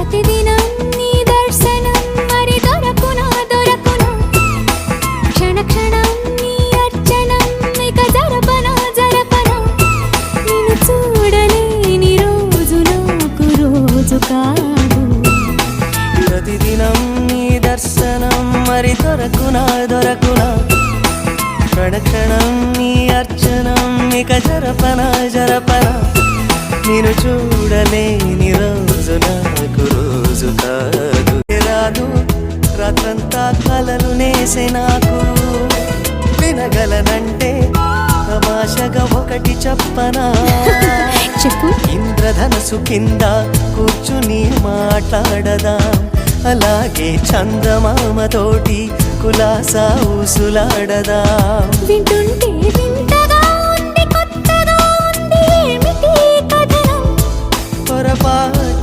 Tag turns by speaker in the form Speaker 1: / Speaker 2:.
Speaker 1: ప్రతిదినం నీ దర్శనం మరి దొరకునా దొరకునా క్షణ క్షణం నీ అర్చనం ఇక జరపనా జరపనా నిన్ను చూడలేని రోజు నాకు రోజు కాదు
Speaker 2: ప్రతిదినం నీ దర్శనం మరి దొరకునా దొరకునా క్షణ క్షణం నీ అర్చనం ఇక జరపనా జరపనా నిన్ను చూడలేని రోజు నాకు రోజు కాదు రాదు రాత్రంతా కలలు నేసే నాకు వినగలనంటే తమాషగా ఒకటి చెప్పనా
Speaker 1: చెప్పు
Speaker 2: ఇంద్రధనసు కింద కూర్చుని మాట్లాడదాం అలాగే చందమామతోటి కులాసా ఊసులాడదాం
Speaker 1: వింటుంటే వింతగా ఉంది కొత్తగా ఉంది ఏమిటి కథనం
Speaker 2: పొరపాటు